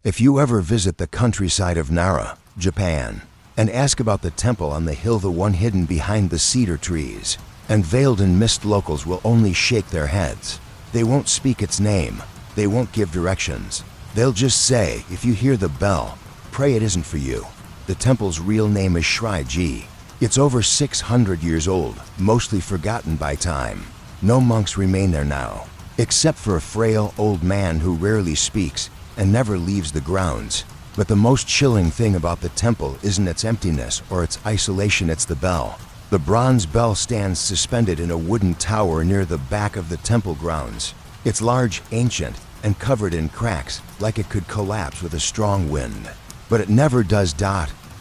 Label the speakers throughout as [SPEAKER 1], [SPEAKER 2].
[SPEAKER 1] If you ever visit the countryside of Nara, Japan, and ask about the temple on the hill, the one hidden behind the cedar trees, and veiled in mist, locals will only shake their heads. They won't speak its name. They won't give directions. They'll just say, if you hear the bell, pray it isn't for you. The temple's real name is Shōrei-ji. It's over 600 years old, mostly forgotten by time. No monks remain there now, except for a frail old man who rarely speaks and never leaves the grounds. But the most chilling thing about the temple isn't its emptiness or its isolation, it's the bell. The bronze bell stands suspended in a wooden tower near the back of the temple grounds. It's large, ancient, and covered in cracks, like it could collapse with a strong wind. But it never does.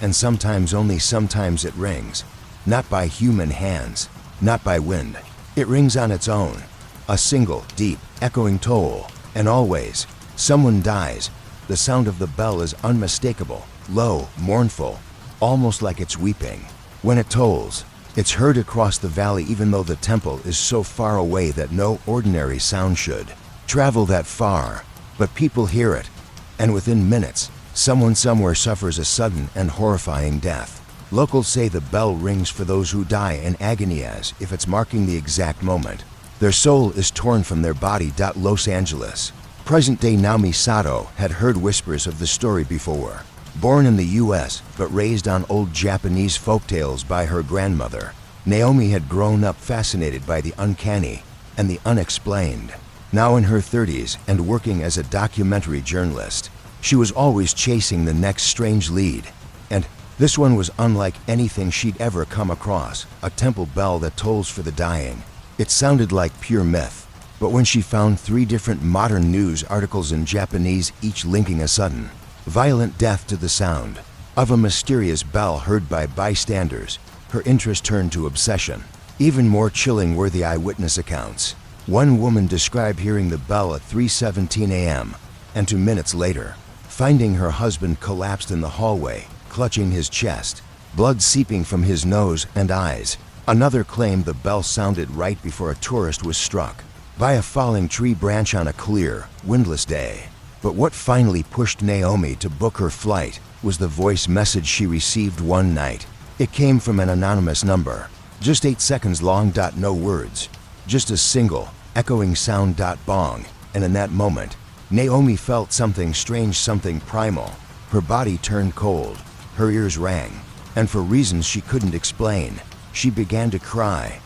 [SPEAKER 1] And sometimes, only sometimes, it rings. Not by human hands, not by wind. It rings on its own. A single, deep, echoing toll. And always, someone dies. The sound of the bell is unmistakable, low, mournful, almost like it's weeping. When it tolls, it's heard across the valley, even though the temple is so far away that no ordinary sound should travel that far. But people hear it, and within minutes, someone somewhere suffers a sudden and horrifying death. Locals say the bell rings for those who die in agony, as if it's marking the exact moment their soul is torn from their body. Los Angeles. Present-day Naomi Sato had heard whispers of the story before. Born in the US, but raised on old Japanese folktales by her grandmother, Naomi had grown up fascinated by the uncanny and the unexplained. Now in her 30s and working as a documentary journalist, she was always chasing the next strange lead. And this one was unlike anything she'd ever come across, a temple bell that tolls for the dying. It sounded like pure myth. But when she found 3 different modern news articles in Japanese, each linking a sudden, violent death to the sound of a mysterious bell heard by bystanders, her interest turned to obsession. Even more chilling were the eyewitness accounts. One woman described hearing the bell at 3:17 a.m. and 2 minutes later, finding her husband collapsed in the hallway, clutching his chest, blood seeping from his nose and eyes. Another claimed the bell sounded right before a tourist was struck by a falling tree branch on a clear, windless day. But what finally pushed Naomi to book her flight was the voice message she received one night. It came from an anonymous number, just 8 seconds long. No words, just a single, echoing sound. Bong. And in that moment, Naomi felt something strange, something primal. Her body turned cold, her ears rang, and for reasons she couldn't explain, she began to cry.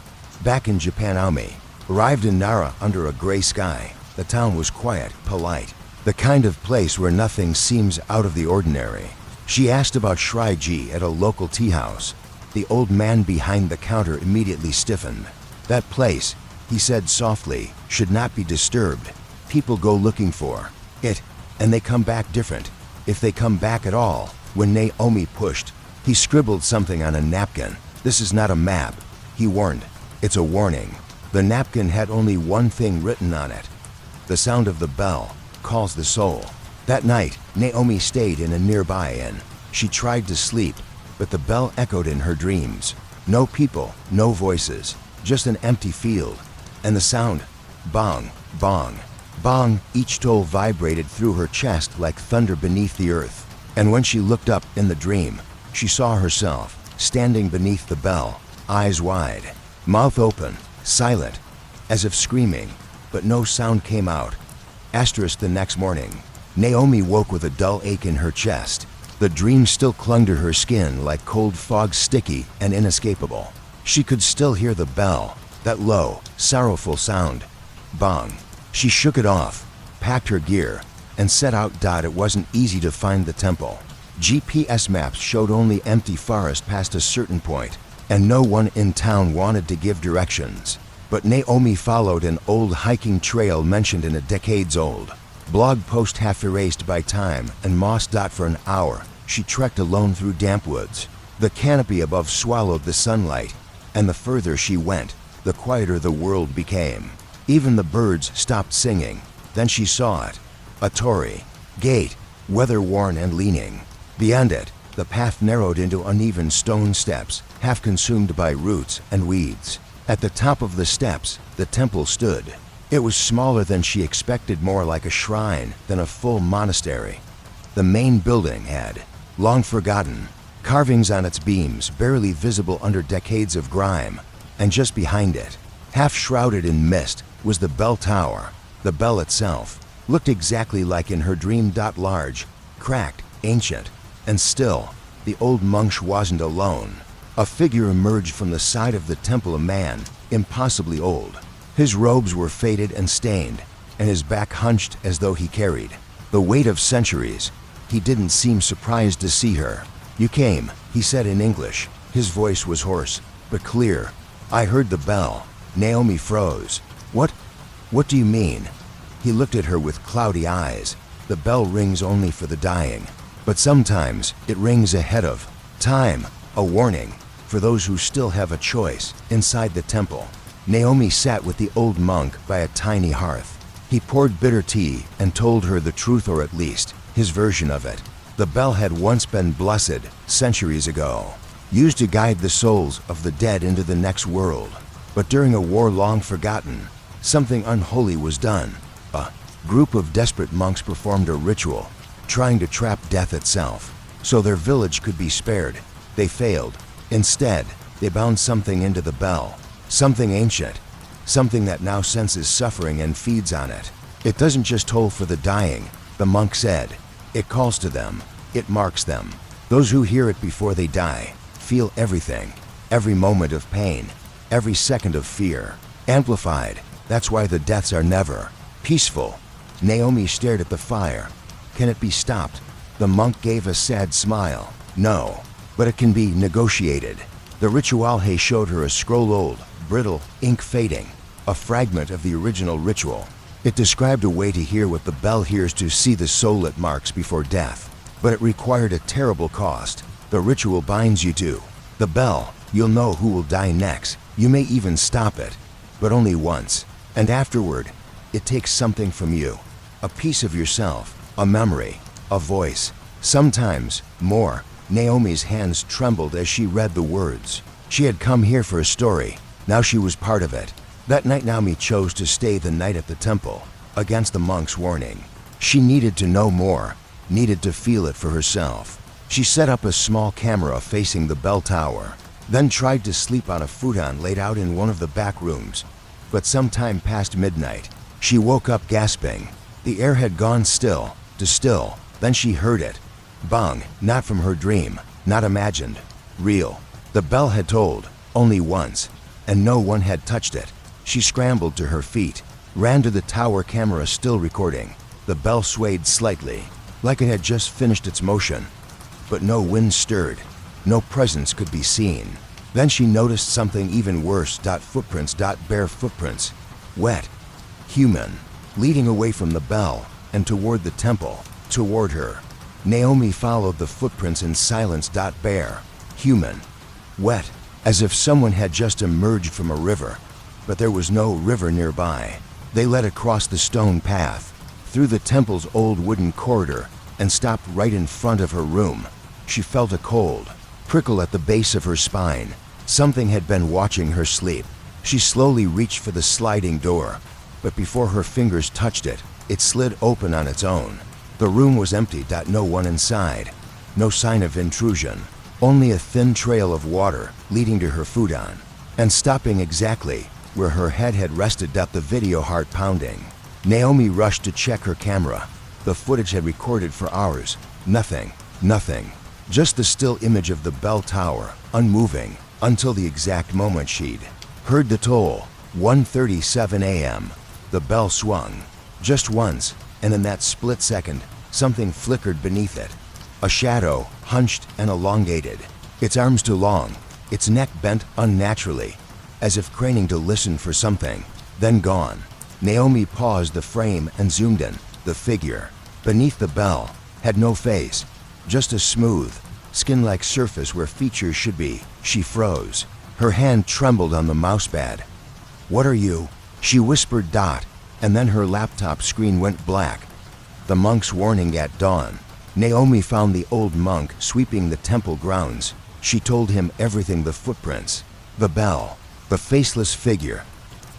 [SPEAKER 1] Back in Japan, Naomi arrived in Nara under a gray sky. The town was quiet, polite, the kind of place where nothing seems out of the ordinary. She asked about Shōrei-ji at a local tea house. The old man behind the counter immediately stiffened. That place, he said softly, should not be disturbed. People go looking for it, and they come back different, if they come back at all. When Naomi pushed, he scribbled something on a napkin. This is not a map, he warned. It's a warning. The napkin had only one thing written on it. The sound of the bell calls the soul. That night, Naomi stayed in a nearby inn. She tried to sleep, but the bell echoed in her dreams. No people, no voices, just an empty field. And the sound, bong, bong, bong. Each toll vibrated through her chest like thunder beneath the earth. And when she looked up in the dream, she saw herself standing beneath the bell, eyes wide, mouth open, silent, as if screaming, but no sound came out. The next morning, Naomi woke with a dull ache in her chest. The dream still clung to her skin like cold fog, sticky and inescapable. She could still hear the bell, that low, sorrowful sound. Bong. She shook it off, packed her gear, and set out. It wasn't easy to find the temple. GPS maps showed only empty forest past a certain point, and no one in town wanted to give directions. But Naomi followed an old hiking trail mentioned in a decades-old blog post, half erased by time and moss. For an hour, she trekked alone through damp woods. The canopy above swallowed the sunlight, and the further she went, the quieter the world became. Even the birds stopped singing. Then she saw it, a torii gate, weather-worn and leaning. Beyond it, the path narrowed into uneven stone steps, half consumed by roots and weeds. At the top of the steps, the temple stood. It was smaller than she expected, more like a shrine than a full monastery. The main building had, long forgotten, carvings on its beams barely visible under decades of grime, and just behind it, half shrouded in mist, was the bell tower. The bell itself looked exactly like in her dream. Large, cracked, ancient, and still, the old monk wasn't alone. A figure emerged from the side of the temple, a man, impossibly old. His robes were faded and stained, and his back hunched as though he carried the weight of centuries. He didn't seem surprised to see her. "You came," he said in English. His voice was hoarse, but clear. "I heard the bell." Naomi froze. What do you mean?" He looked at her with cloudy eyes. "The bell rings only for the dying, but sometimes it rings ahead of time, a warning for those who still have a choice inside the temple." Naomi sat with the old monk by a tiny hearth. He poured bitter tea and told her the truth, or at least his version of it. The bell had once been blessed, centuries ago, used to guide the souls of the dead into the next world. But during a war long forgotten, something unholy was done. A group of desperate monks performed a ritual, trying to trap death itself, so their village could be spared. They failed. Instead, they bound something into the bell, something ancient, something that now senses suffering and feeds on it. "It doesn't just toll for the dying," the monk said. "It calls to them. It marks them. Those who hear it before they die feel everything, every moment of pain, every second of fear, amplified. That's why the deaths are never peaceful." Naomi stared at the fire. "Can it be stopped?" The monk gave a sad smile. "No, but it can be negotiated." The ritual he showed her a scroll, old, brittle, ink fading, a fragment of the original ritual. It described a way to hear what the bell hears, to see the soul it marks before death. But it required a terrible cost. The ritual binds you to the bell. You'll know who will die next. You may even stop it, but only once. And afterward, it takes something from you. A piece of yourself, a memory, a voice, sometimes more. Naomi's hands trembled as she read the words. She had come here for a story. Now she was part of it. That night Naomi chose to stay the night at the temple, against the monk's warning. She needed to know more, needed to feel it for herself. She set up a small camera facing the bell tower, then tried to sleep on a futon laid out in one of the back rooms. But sometime past midnight, she woke up gasping. The air had gone still, to still. Then she heard it. Bang, not from her dream, not imagined, real. The bell had tolled, only once, and no one had touched it. She scrambled to her feet, ran to the tower camera still recording. The bell swayed slightly, like it had just finished its motion. But no wind stirred, no presence could be seen. Then she noticed something even worse. Footprints, bare footprints, wet, human, leading away from the bell and toward the temple, toward her. Naomi followed the footprints in silence. Bare, human, wet, as if someone had just emerged from a river. But there was no river nearby. They led across the stone path, through the temple's old wooden corridor, and stopped right in front of her room. She felt a cold prickle at the base of her spine. Something had been watching her sleep. She slowly reached for the sliding door, but before her fingers touched it, it slid open on its own. The room was empty. No one inside. No sign of intrusion. Only a thin trail of water leading to her futon, and stopping exactly where her head had rested. The video, heart pounding. Naomi rushed to check her camera. The footage had recorded for hours. Nothing. Just the still image of the bell tower, unmoving, until the exact moment she'd heard the toll. 1:37 a.m. The bell swung. Just once, and in that split second, something flickered beneath it. A shadow, hunched and elongated, its arms too long, its neck bent unnaturally, as if craning to listen for something, then gone. Naomi paused the frame and zoomed in. The figure, beneath the bell, had no face, just a smooth, skin-like surface where features should be. She froze. Her hand trembled on the mousepad. "What are you?" she whispered. And then her laptop screen went black. The monk's warning at dawn. Naomi found the old monk sweeping the temple grounds. She told him everything: the footprints, the bell, the faceless figure.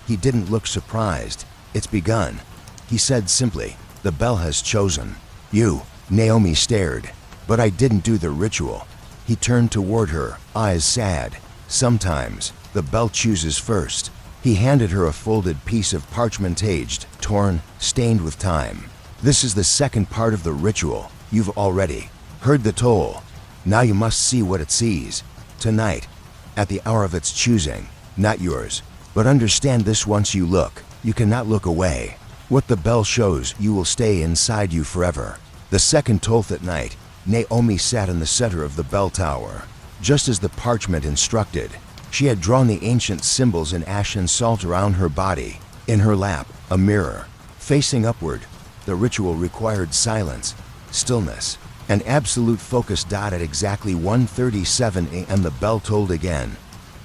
[SPEAKER 1] He didn't look surprised. "It's begun," he said simply. "The bell has chosen you." Naomi stared. But I didn't do the ritual. He turned toward her, eyes sad. Sometimes, the bell chooses first. He handed her a folded piece of parchment, aged, torn, stained with time. This is the second part of the ritual. You've already heard the toll. Now you must see what it sees. Tonight, at the hour of its choosing, not yours. But understand this: once you look, you cannot look away. What the bell shows you will stay inside you forever. The second toll at night, Naomi sat in the center of the bell tower. Just as the parchment instructed, she had drawn the ancient symbols in ash and salt around her body. In her lap, a mirror. Facing upward, the ritual required silence, stillness, and absolute focus. At exactly 1:37 a.m. the bell tolled again.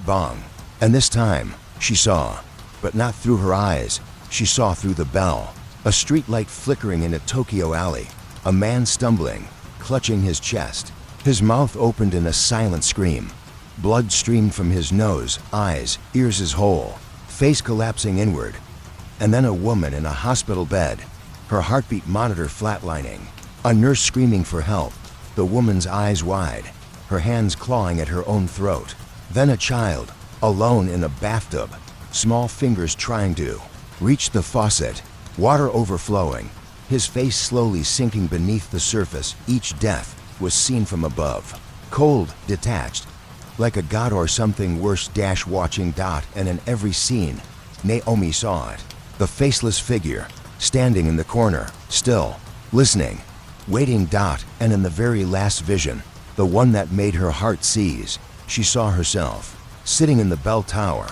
[SPEAKER 1] Bong. And this time, she saw. But not through her eyes. She saw through the bell. A street light flickering in a Tokyo alley. A man stumbling, clutching his chest. His mouth opened in a silent scream. Blood streamed from his nose, eyes, ears as whole, face collapsing inward. And then a woman in a hospital bed, her heartbeat monitor flatlining. A nurse screaming for help, the woman's eyes wide, her hands clawing at her own throat. Then a child, alone in a bathtub, small fingers trying to reach the faucet, water overflowing, his face slowly sinking beneath the surface. Each death was seen from above, cold, detached, like a god or something worse. Watching. And in every scene, Naomi saw it. The faceless figure, standing in the corner, still, listening, waiting. And in the very last vision, the one that made her heart seize, she saw herself, sitting in the bell tower.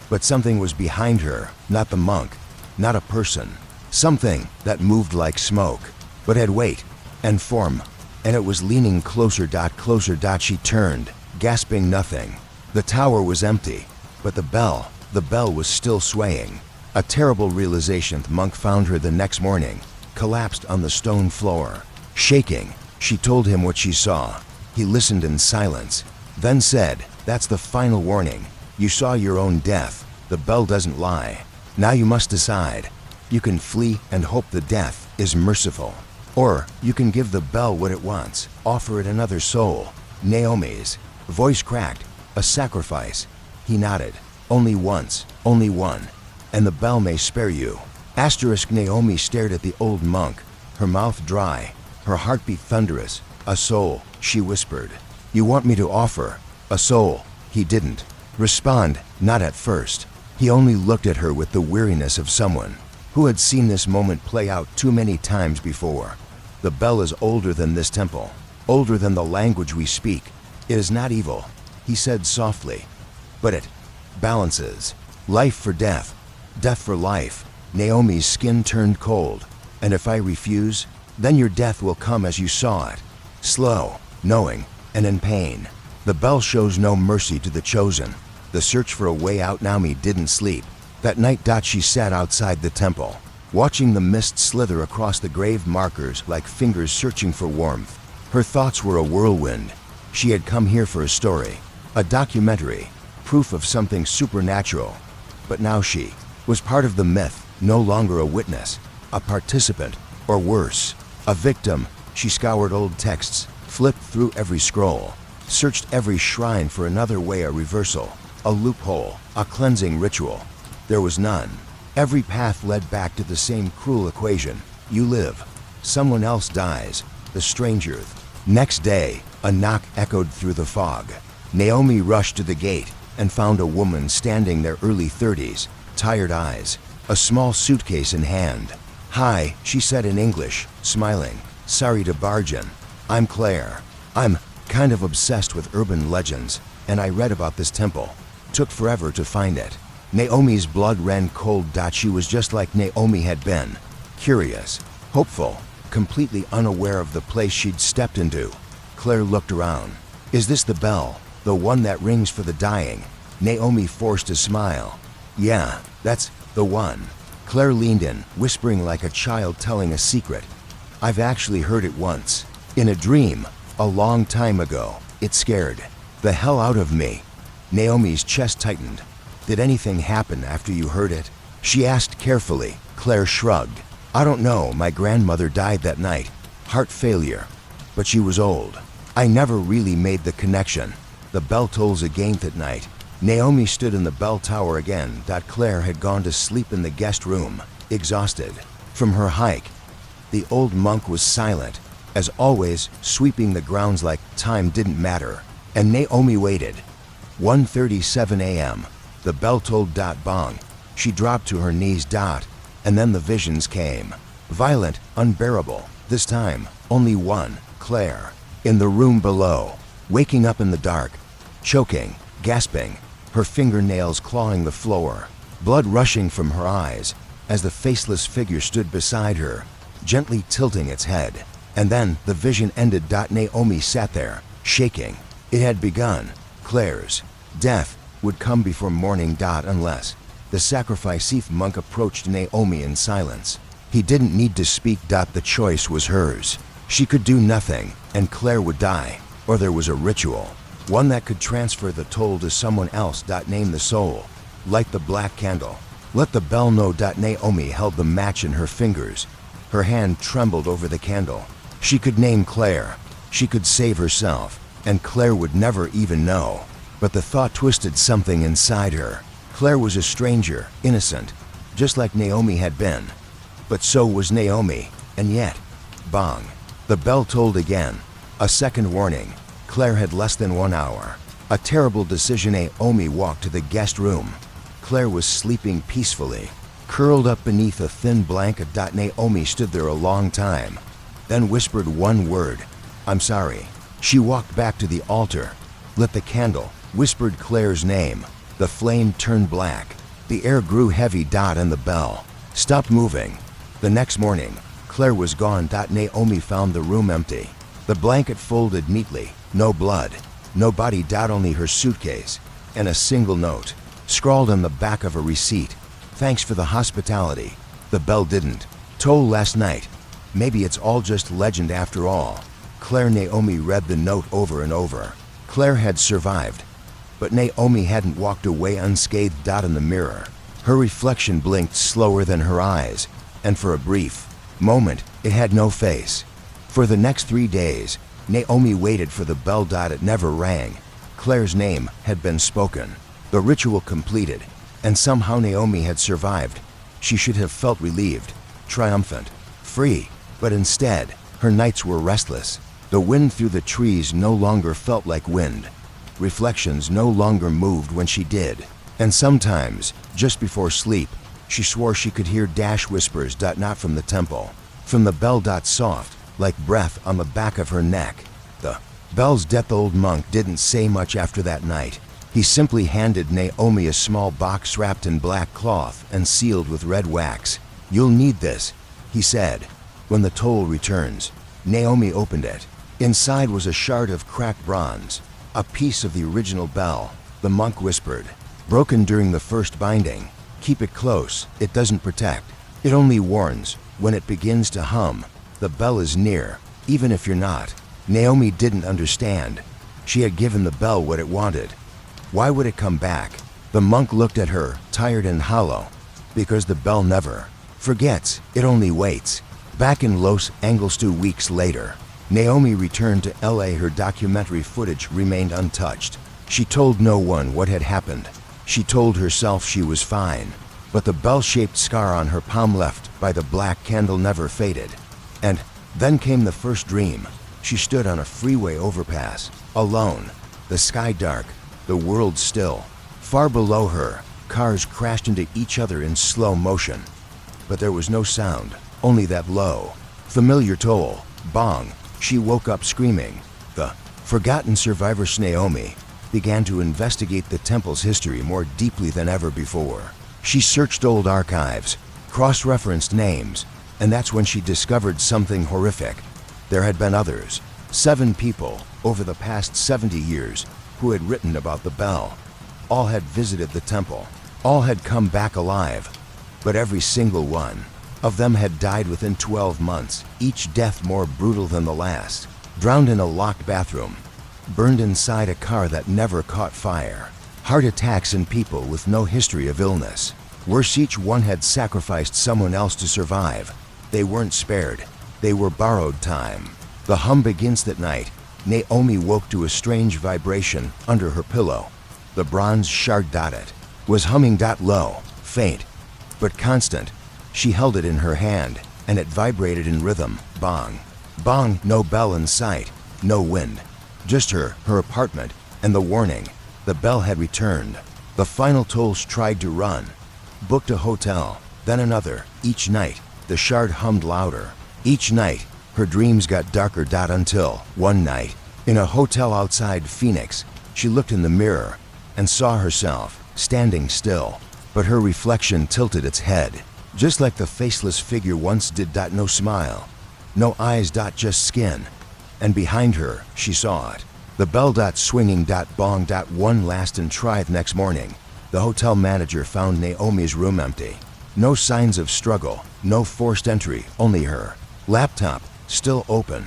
[SPEAKER 1] But something was behind her, not the monk, not a person. Something that moved like smoke, but had weight and form. And it was leaning closer. Closer. She turned, gasping nothing. The tower was empty, but the bell was still swaying. A terrible realization. The monk found her the next morning, collapsed on the stone floor. Shaking, she told him what she saw. He listened in silence, then said, "That's the final warning. You saw your own death. The bell doesn't lie. Now you must decide. You can flee and hope the death is merciful. Or you can give the bell what it wants, offer it another soul." Naomi's voice cracked. "A sacrifice." He nodded. "Only once, only one. And the bell may spare you." Naomi stared at the old monk, her mouth dry, her heartbeat thunderous. "A soul," she whispered. "You want me to offer a soul?" He didn't respond, not at first. He only looked at her with the weariness of someone who had seen this moment play out too many times before. "The bell is older than this temple, older than the language we speak. It is not evil," he said softly, "but it balances life for death, death for life." Naomi's skin turned cold. "And if I refuse, then your death will come as you saw it, slow, knowing, and in pain. The bell shows no mercy to the chosen." The search for a way out. Naomi didn't sleep. That night. She sat outside the temple, watching the mist slither across the grave markers like fingers searching for warmth. Her thoughts were a whirlwind. She had come here for a story, a documentary, proof of something supernatural. But now she was part of the myth, no longer a witness, a participant, or worse, a victim. She scoured old texts, flipped through every scroll, searched every shrine for another way, a reversal, a loophole, a cleansing ritual. There was none. Every path led back to the same cruel equation. You live, someone else dies. The stranger. Next day, a knock echoed through the fog. Naomi rushed to the gate and found a woman standing there, early 30s, tired eyes, a small suitcase in hand. "Hi," she said in English, smiling. "Sorry to barge in. I'm Claire. I'm kind of obsessed with urban legends, and I read about this temple. Took forever to find it." Naomi's blood ran cold. She was just like Naomi had been, curious, hopeful, completely unaware of the place she'd stepped into. Claire looked around. "Is this the bell, the one that rings for the dying?" Naomi forced a smile. "Yeah, that's the one." Claire leaned in, whispering like a child telling a secret. "I've actually heard it once, in a dream, a long time ago. It scared the hell out of me." Naomi's chest tightened. "Did anything happen after you heard it?" she asked carefully. Claire shrugged. "I don't know. My grandmother died that night. heart failure. But she was old. I never really made the connection. The bell tolls again that night. Naomi stood in the bell tower again. Claire had gone to sleep in the guest room, exhausted from her hike. The old monk was silent, as always, sweeping the grounds like time didn't matter. And Naomi waited. 1:37 a.m. The bell tolled. Bong. She dropped to her knees. And then the visions came. Violent, unbearable. This time, only one, Claire. In the room below, waking up in the dark, choking, gasping, her fingernails clawing the floor, blood rushing from her eyes as the faceless figure stood beside her, gently tilting its head. And then the vision ended. Naomi sat there, shaking. It had begun. Claire's death would come before morning. Unless the sacrifice monk approached Naomi in silence. He didn't need to speak. The choice was hers. She could do nothing, and Claire would die. Or there was a ritual, one that could transfer the toll to someone else. Name the soul. Light the black candle. Let the bell know. Naomi held the match in her fingers. Her hand trembled over the candle. She could name Claire. She could save herself, and Claire would never even know. But the thought twisted something inside her. Claire was a stranger, innocent, just like Naomi had been. But so was Naomi, and yet, bong. The bell tolled again. A second warning. Claire had less than 1 hour. A terrible decision. Naomi walked to the guest room. Claire was sleeping peacefully, curled up beneath a thin blanket. Naomi stood there a long time, then whispered one word, "I'm sorry." She walked back to the altar, lit the candle, whispered Claire's name. The flame turned black. The air grew heavy. And the bell stopped moving. The next morning, Claire was gone. Naomi found the room empty. The blanket folded neatly. No blood, no body. Only her suitcase, and a single note, scrawled on the back of a receipt. "Thanks for the hospitality." The bell didn't toll last night. Maybe it's all just legend after all. Claire. Naomi read the note over and over. Claire had survived, but Naomi hadn't walked away unscathed. In the mirror, her reflection blinked slower than her eyes, and for a brief moment, it had no face. For the next 3 days, Naomi waited for the bell. It never rang. Claire's name had been spoken, the ritual completed, and somehow Naomi had survived. She should have felt relieved, triumphant, free, but instead, her nights were restless. The wind through the trees no longer felt like wind. Reflections no longer moved when she did. And sometimes, just before sleep, she swore she could hear whispers. Not from the temple, from the bell. Soft, like breath on the back of her neck. The bell's death. Old monk didn't say much after that night. He simply handed Naomi a small box wrapped in black cloth and sealed with red wax. "You'll need this," he said. "When the toll returns." Naomi opened it. Inside was a shard of cracked bronze, a piece of the original bell. The monk whispered, "Broken during the first binding. Keep it close. It doesn't protect. It only warns. When it begins to hum, the bell is near, even if you're not." Naomi didn't understand. She had given the bell what it wanted. Why would it come back? The monk looked at her, tired and hollow. Because the bell never forgets. It only waits. Back in Los Angeles 2 weeks later, Naomi returned to LA. Her documentary footage remained untouched. She told no one what had happened. She told herself she was fine. But the bell-shaped scar on her palm left by the black candle never faded. And then came the first dream. She stood on a freeway overpass, alone, the sky dark, the world still. Far below her, cars crashed into each other in slow motion. But there was no sound, only that low, familiar toll, bong. She woke up screaming. The forgotten survivor. Naomi began to investigate the temple's history more deeply than ever before. She searched old archives, cross-referenced names, and that's when she discovered something horrific. There had been others, 7 people, over the past 70 years, who had written about the bell. All had visited the temple. All had come back alive. But every single one of them had died within 12 months, each death more brutal than the last. Drowned in a locked bathroom, burned inside a car that never caught fire, heart attacks in people with no history of illness. Worse, each one had sacrificed someone else to survive. They weren't spared. They were borrowed time. The hum begins that night. Naomi woke to a strange vibration under her pillow. The bronze shard dotted was humming low, faint, but constant. She held it in her hand, and it vibrated in rhythm. Bong. Bong, no bell in sight, no wind. Just her apartment, and the warning. The bell had returned. The final tolls tried to run. Booked a hotel, then another. Each night, the shard hummed louder. Each night, her dreams got darker. Until one night, in a hotel outside Phoenix, she looked in the mirror and saw herself standing still, but her reflection tilted its head, just like the faceless figure once did. No smile, no eyes. Just skin. And behind her, she saw it. The bell. Swinging. Bong. One last and try. Next morning, the hotel manager found Naomi's room empty. No signs of struggle, no forced entry, only her laptop still open.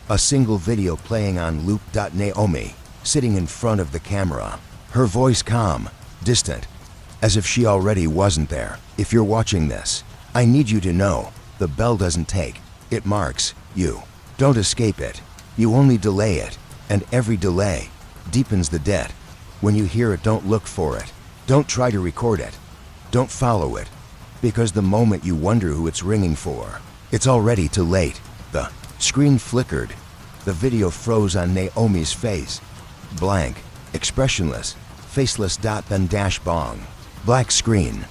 [SPEAKER 1] A single video playing on loop. Naomi, sitting in front of the camera, her voice calm, distant, as if she already wasn't there. If you're watching this, I need you to know, the bell doesn't take, it marks you. Don't escape it. You only delay it, and every delay deepens the debt. When you hear it, don't look for it. Don't try to record it. Don't follow it, because the moment you wonder who it's ringing for, it's already too late. The screen flickered. The video froze on Naomi's face. Blank, expressionless, faceless. Then bong. Black screen.